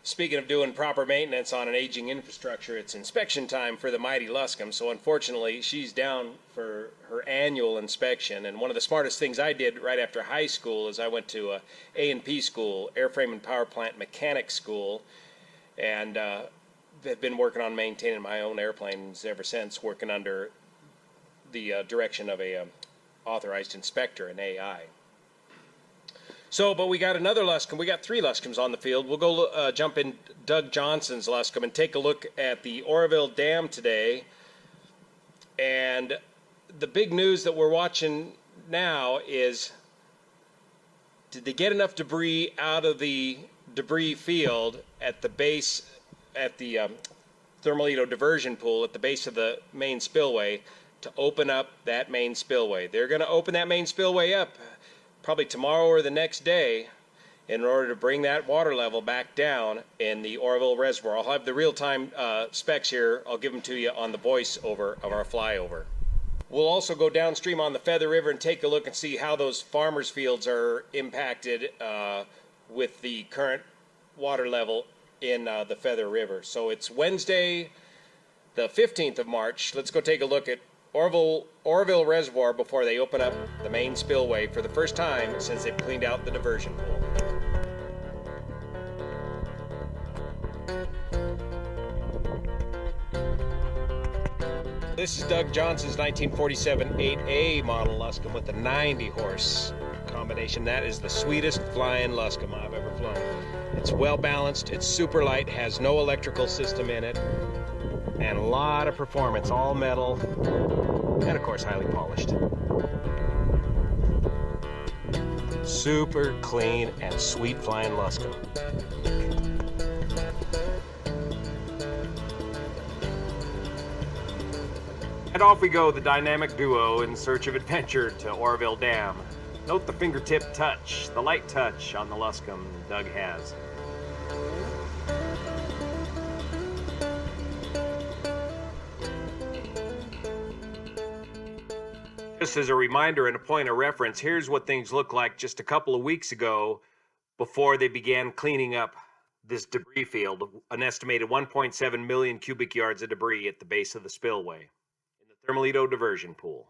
Speaking of doing proper maintenance on an aging infrastructure, it's inspection time for the mighty Luscombe. So unfortunately, she's down for her annual inspection. And one of the smartest things I did right after high school is I went to A&P school, Airframe and Power Plant Mechanics School, and have been working on maintaining my own airplanes ever since, working under the direction of a authorized inspector, an AI. So, but we got another Luscombe. We got 3 Luscombes on the field. We'll go jump in Doug Johnson's Luscombe and take a look at the Oroville Dam today. And the big news that we're watching now is, did they get enough debris out of the debris field at the base, at the Thermalito diversion pool at the base of the main spillway to open up that main spillway? They're going to open that main spillway up probably tomorrow or the next day in order to bring that water level back down in the Oroville Reservoir. I'll have the real-time specs here. I'll give them to you on the voiceover of our flyover. We'll also go downstream on the Feather River and take a look and see how those farmers' fields are impacted with the current water level in the Feather River. So it's Wednesday, the 15th of March. Let's go take a look at Oroville Reservoir before they open up the main spillway for the first time since they've cleaned out the diversion pool. This is Doug Johnson's 1947 8A model Luscombe with the 90 horse combination. That is the sweetest flying Luscombe I've ever flown. It's well balanced, it's super light, has no electrical system in it, and a lot of performance, all metal, and of course highly polished. Super clean and sweet flying Luscombe. And off we go, the dynamic duo in search of adventure to Oroville Dam. Note the fingertip touch, the light touch on the Luscombe Doug has. Just as a reminder and a point of reference, here's what things looked like just a couple of weeks ago before they began cleaning up this debris field, an estimated 1.7 million cubic yards of debris at the base of the spillway in the Thermalito diversion pool.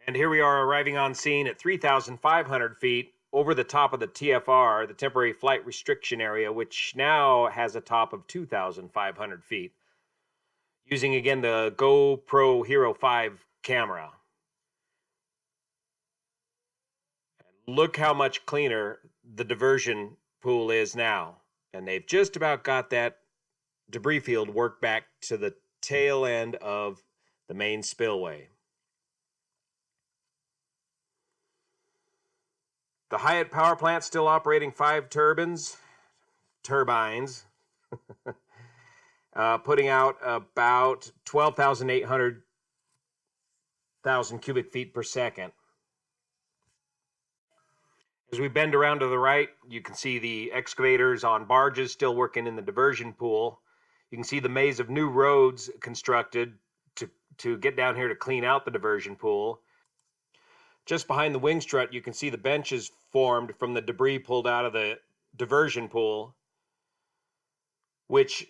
And here we are arriving on scene at 3,500 feet over the top of the TFR, the temporary flight restriction area, which now has a top of 2,500 feet. Using again the GoPro Hero 5 camera. And look how much cleaner the diversion pool is now. And they've just about got that debris field worked back to the tail end of the main spillway. The Hyatt power plant still operating 5 turbines, putting out about 12,800 cubic feet per second. As we bend around to the right, you can see the excavators on barges still working in the diversion pool. You can see the maze of new roads constructed to get down here to clean out the diversion pool. Just behind the wing strut, you can see the benches formed from the debris pulled out of the diversion pool, which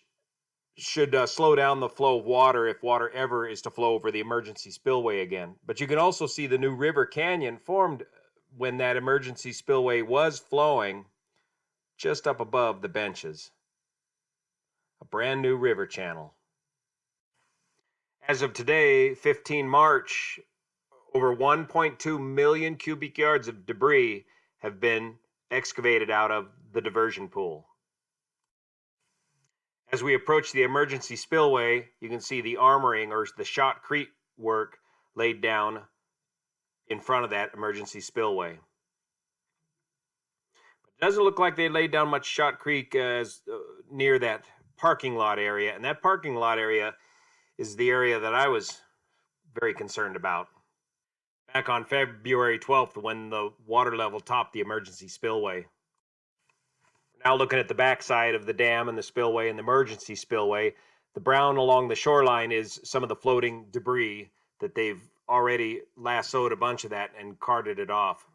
should slow down the flow of water if water ever is to flow over the emergency spillway again. But you can also see the new river canyon formed when that emergency spillway was flowing just up above the benches. A brand new river channel. As of today, 15 March, over 1.2 million cubic yards of debris have been excavated out of the diversion pool. As we approach the emergency spillway, you can see the armoring or the shotcrete work laid down in front of that emergency spillway. It doesn't look like they laid down much shotcrete near that parking lot area, and that parking lot area is the area that I was very concerned about back on February 12th when the water level topped the emergency spillway. Now looking at the backside of the dam and the spillway and the emergency spillway, the brown along the shoreline is some of the floating debris that they've already lassoed a bunch of that and carted it off.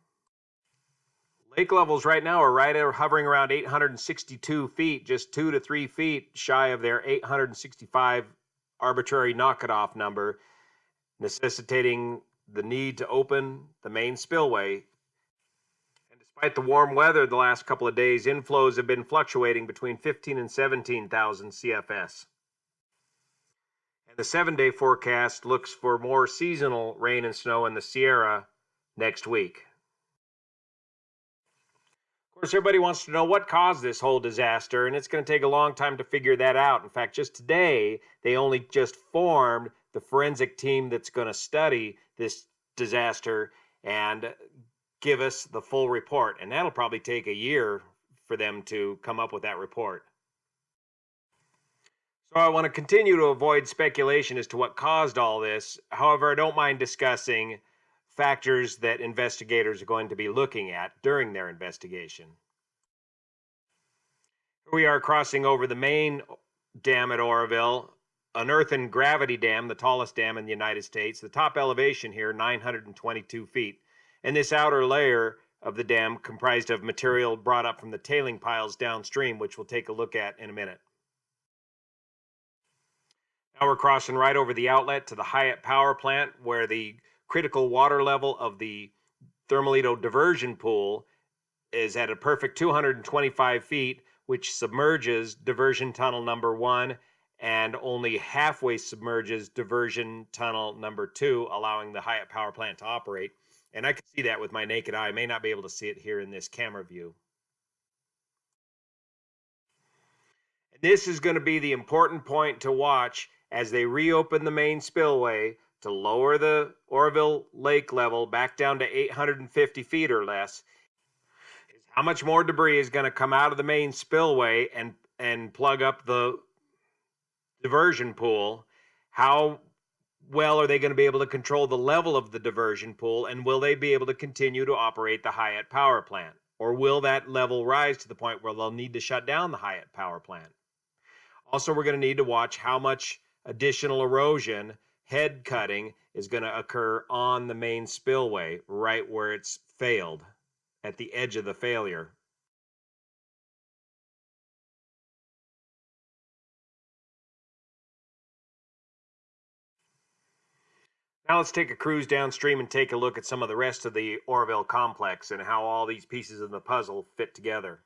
Lake levels right now are hovering around 862 feet, just 2 to 3 feet shy of their 865 arbitrary knock-it-off number, necessitating the need to open the main spillway. And despite the warm weather the last couple of days, inflows have been fluctuating between 15 and 17,000 CFS. And the 7-day forecast looks for more seasonal rain and snow in the Sierra next week. Of course, everybody wants to know what caused this whole disaster, and it's going to take a long time to figure that out. In fact, just today, they only just formed the forensic team that's going to study this disaster and give us the full report. And that'll probably take a year for them to come up with that report. So I want to continue to avoid speculation as to what caused all this. However, I don't mind discussing factors that investigators are going to be looking at during their investigation. Here we are crossing over the main dam at Oroville, an earthen gravity dam, the tallest dam in the United States. The top elevation here, 922 feet. And this outer layer of the dam comprised of material brought up from the tailing piles downstream, which we'll take a look at in a minute. Now we're crossing right over the outlet to the Hyatt power plant, where the critical water level of the Thermalito diversion pool is at a perfect 225 feet, which submerges diversion tunnel number 1 and only halfway submerges diversion tunnel number 2, allowing the Hyatt power plant to operate. And I can see that with my naked eye. I may not be able to see it here in this camera view. And this is going to be the important point to watch as they reopen the main spillway to lower the Oroville lake level back down to 850 feet or less. Is how much more debris is going to come out of the main spillway and plug up the diversion pool. How well are they going to be able to control the level of the diversion pool, and will they be able to continue to operate the Hyatt power plant? Or will that level rise to the point where they'll need to shut down the Hyatt power plant? Also, we're going to need to watch how much additional erosion, head cutting, is going to occur on the main spillway, right where it's failed, at the edge of the failure. Now let's take a cruise downstream and take a look at some of the rest of the Oroville complex and how all these pieces of the puzzle fit together.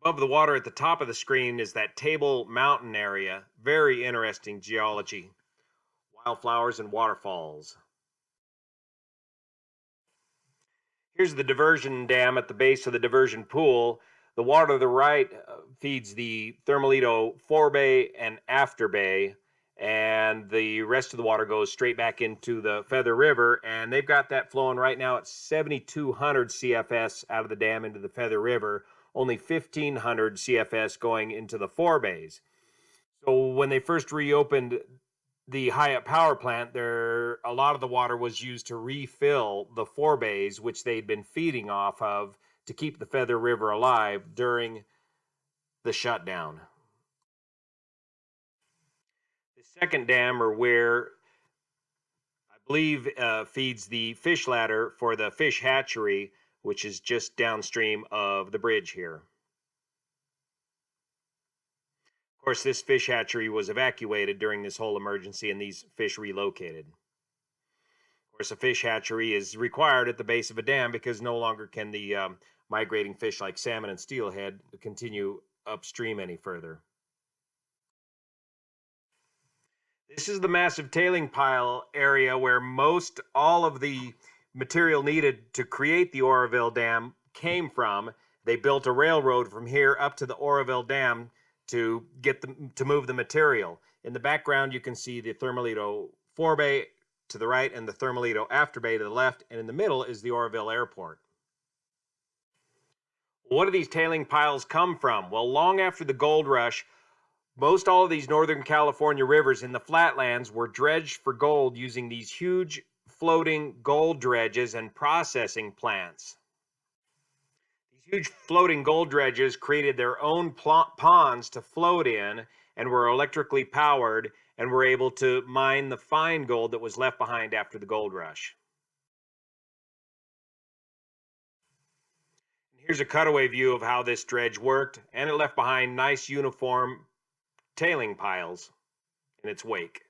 Above the water at the top of the screen is that Table Mountain area. Very interesting geology. Wildflowers and waterfalls. Here's the diversion dam at the base of the diversion pool. The water to the right feeds the Thermalito forebay and afterbay, and the rest of the water goes straight back into the Feather River, and they've got that flowing right now at 7,200 CFS out of the dam into the Feather River, only 1,500 CFS going into the forebays. So when they first reopened the Hyatt power plant, a lot of the water was used to refill the forebays, which they'd been feeding off of to keep the Feather River alive during the shutdown. The second dam, or where I believe feeds the fish ladder for the fish hatchery, which is just downstream of the bridge here. Of course, this fish hatchery was evacuated during this whole emergency, and these fish relocated. Of course, a fish hatchery is required at the base of a dam because no longer can the migrating fish like salmon and steelhead continue upstream any further. This is the massive tailing pile area where most all of the material needed to create the Oroville Dam came from. They built a railroad from here up to the Oroville Dam to move the material. In the background, you can see the Thermalito forebay to the right and the Thermalito afterbay to the left, and in the middle is the Oroville Airport. What do these tailing piles come from? Well, long after the gold rush, most all of these Northern California rivers in the flatlands were dredged for gold using these huge floating gold dredges and processing plants. These huge floating gold dredges created their own ponds to float in and were electrically powered and were able to mine the fine gold that was left behind after the gold rush. Here's a cutaway view of how this dredge worked, and it left behind nice uniform tailing piles in its wake.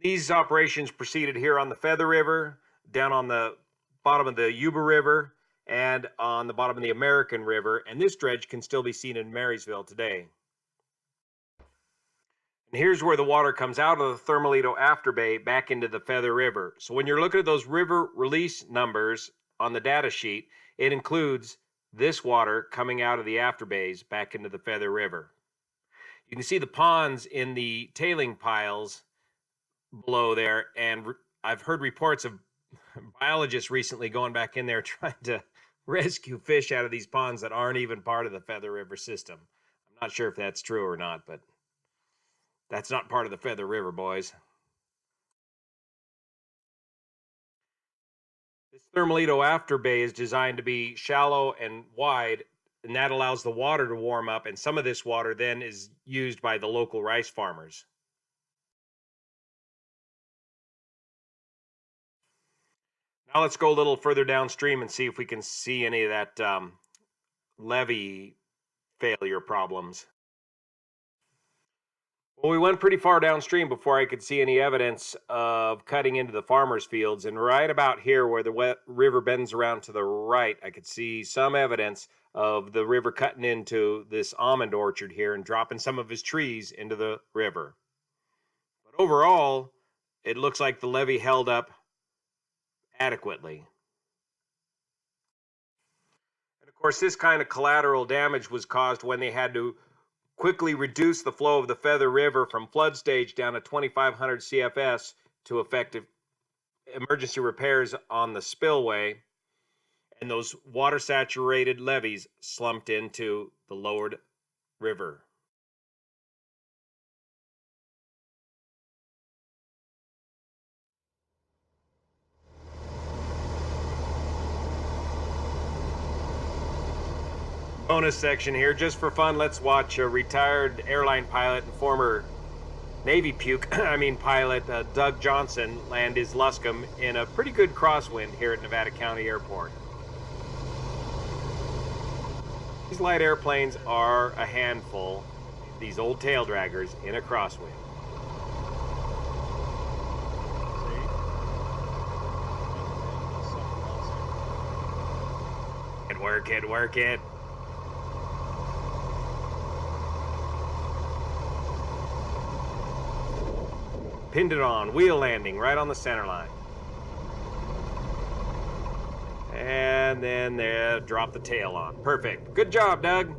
These operations proceeded here on the Feather River, down on the bottom of the Yuba River, and on the bottom of the American River, and this dredge can still be seen in Marysville today. And here's where the water comes out of the Thermalito Afterbay back into the Feather River. So when you're looking at those river release numbers on the data sheet, it includes this water coming out of the Afterbays back into the Feather River. You can see the ponds in the tailing piles below there, and I've heard reports of biologists recently going back in there trying to rescue fish out of these ponds that aren't even part of the Feather River system. I'm not sure if that's true or not, but that's not part of the Feather River, boys. This Thermalito Afterbay is designed to be shallow and wide, and that allows the water to warm up, and some of this water then is used by the local rice farmers. Now let's go a little further downstream and see if we can see any of that levee failure problems. Well, we went pretty far downstream before I could see any evidence of cutting into the farmers' fields. And right about here where the river bends around to the right, I could see some evidence of the river cutting into this almond orchard here and dropping some of his trees into the river. But overall, it looks like the levee held up adequately. And of course, this kind of collateral damage was caused when they had to quickly reduce the flow of the Feather River from flood stage down to 2,500 CFS to effective emergency repairs on the spillway, and those water saturated levees slumped into the lowered river. Bonus section here, just for fun, let's watch a retired airline pilot and former Navy pilot Doug Johnson land his Luscombe in a pretty good crosswind here at Nevada County Airport. These light airplanes are a handful, these old tail draggers in a crosswind. Work it. Pinned it on, wheel landing right on the center line. And then there, drop the tail on. Perfect. Good job, Doug.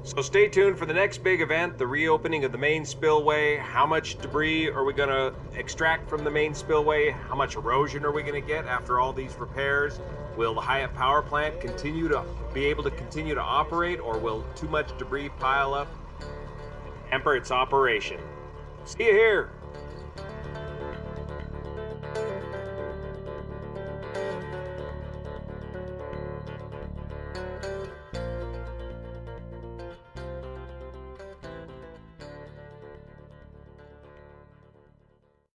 So stay tuned for the next big event, the reopening of the main spillway. How much debris are we going to extract from the main spillway? How much erosion are we going to get after all these repairs? Will the Hyatt power plant be able to continue to operate, or will too much debris pile up and hamper its operation? See you here.